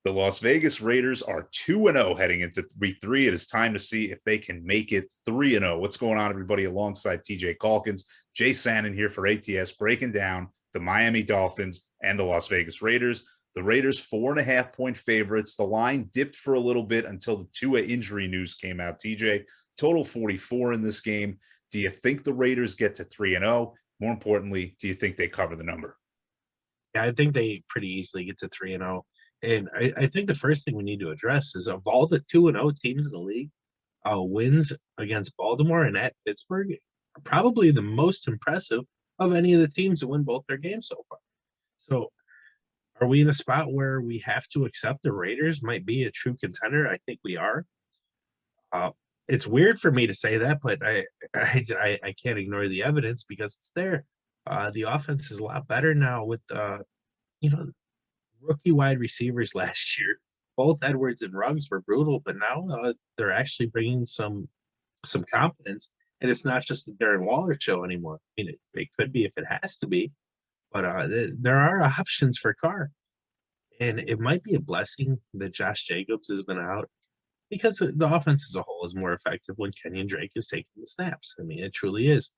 The Las Vegas Raiders are 2-0 heading into week 3. It is time to see if they can make it 3-0. What's going on, everybody? Alongside TJ Calkins, Jay Sanin here for ATS, breaking down the Miami Dolphins and the Las Vegas Raiders. The Raiders 4.5-point favorites. The line dipped for a little bit until the Tua injury news came out. TJ, total 44 in this game. Do you think the Raiders get to 3-0? More importantly, do you think they cover the number? Yeah, I think they pretty easily get to 3-0. And I think the first thing we need to address is of all the 2-0 teams in the league, wins against Baltimore and at Pittsburgh are probably the most impressive of any of the teams that win both their games so far. So are we in a spot where we have to accept the Raiders might be a true contender? I think we are. It's weird for me to say that, but I can't ignore the evidence because it's there. The offense is a lot better now with rookie wide receivers last year. Both Edwards and Ruggs were brutal, but now they're actually bringing some confidence, and it's not just the Darren Waller show anymore. I mean, it could be if it has to be, but there are options for Carr, and it might be a blessing that Josh Jacobs has been out because the offense as a whole is more effective when Kenyon Drake is taking the snaps. I mean, it truly is.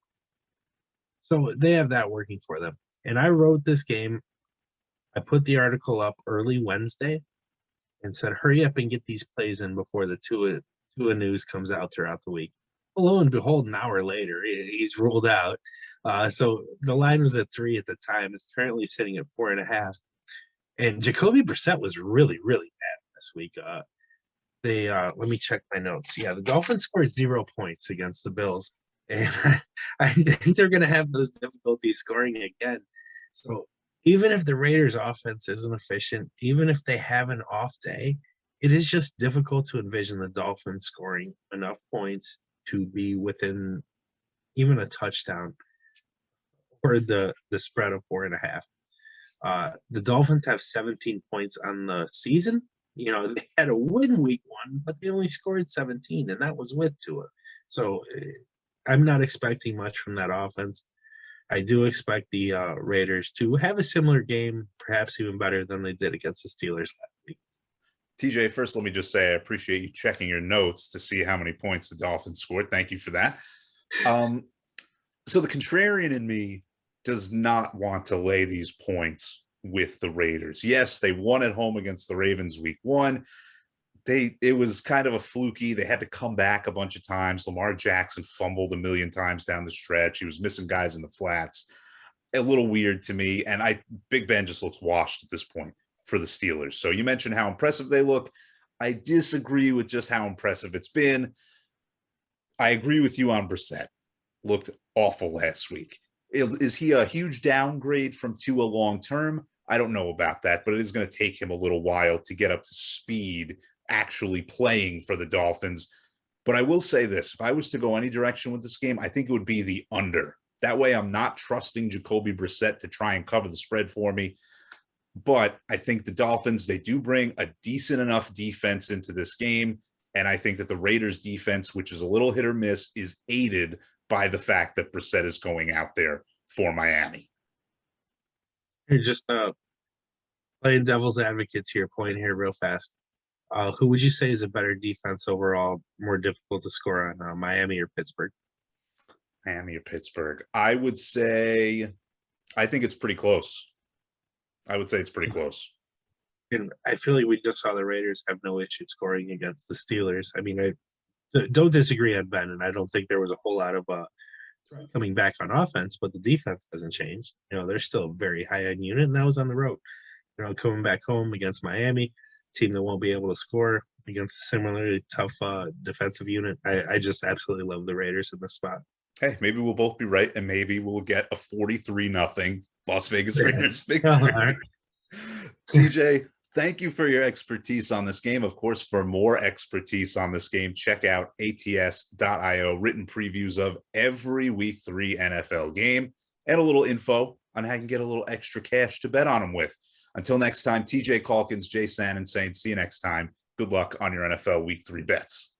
So they have that working for them. And I wrote this game. I put the article up early Wednesday and said, hurry up and get these plays in before the Tua news comes out throughout the week. Well, lo and behold, an hour later, he's ruled out. So the line was at 3 at the time. It's currently sitting at 4.5. And Jacoby Brissett was really, really bad this week. Let me check my notes. Yeah, the Dolphins scored 0 points against the Bills. And I think they're going to have those difficulties scoring again. So even if the Raiders' offense isn't efficient, even if they have an off day, it is just difficult to envision the Dolphins scoring enough points to be within even a touchdown or the spread of 4.5. The Dolphins have 17 points on the season. You know, they had a win week 1, but they only scored 17, and that was with Tua. So I'm not expecting much from that offense. I do expect the Raiders to have a similar game, perhaps even better than they did against the Steelers last week. TJ, first, let me just say I appreciate you checking your notes to see how many points the Dolphins scored. Thank you for that. So the contrarian in me does not want to lay these points with the Raiders. Yes, they won at home against the Ravens week 1. It was kind of a fluky. They had to come back a bunch of times. Lamar Jackson fumbled a million times down the stretch. He was missing guys in the flats. A little weird to me. And Big Ben just looks washed at this point for the Steelers. So you mentioned how impressive they look. I disagree with just how impressive it's been. I agree with you on Brissett. Looked awful last week. Is he a huge downgrade from Tua long term? I don't know about that, but it is going to take him a little while to get up to speed actually playing for the Dolphins. But I will say this, if I was to go any direction with this game, I think it would be the under. That way I'm not trusting Jacoby Brissett to try and cover the spread for me. But I think the Dolphins, they do bring a decent enough defense into this game. And I think that the Raiders defense, which is a little hit or miss, is aided by the fact that Brissett is going out there for Miami. You're just playing devil's advocate to your point here real fast. Who would you say is a better defense overall, more difficult to score on, Miami or Pittsburgh? Miami or Pittsburgh? I would say I think it's pretty close. I would say it's pretty close. And I feel like we just saw the Raiders have no issue scoring against the Steelers. I mean, I don't disagree on Ben, and I don't think there was a whole lot of coming back on offense, but the defense hasn't changed. You know, they're still a very high-end unit, and that was on the road. You know, coming back home against Miami, team that won't be able to score against a similarly tough defensive unit. I just absolutely love the Raiders in this spot. Hey, maybe we'll both be right, and maybe we'll get a 43-0 Las Vegas Raiders victory. TJ, thank you for your expertise on this game. Of course, for more expertise on this game, check out ats.io, written previews of every week 3 NFL game, and a little info on how you can get a little extra cash to bet on them with. Until next time, TJ Calkins, Jay Sanin saying see you next time. Good luck on your NFL Week 3 bets.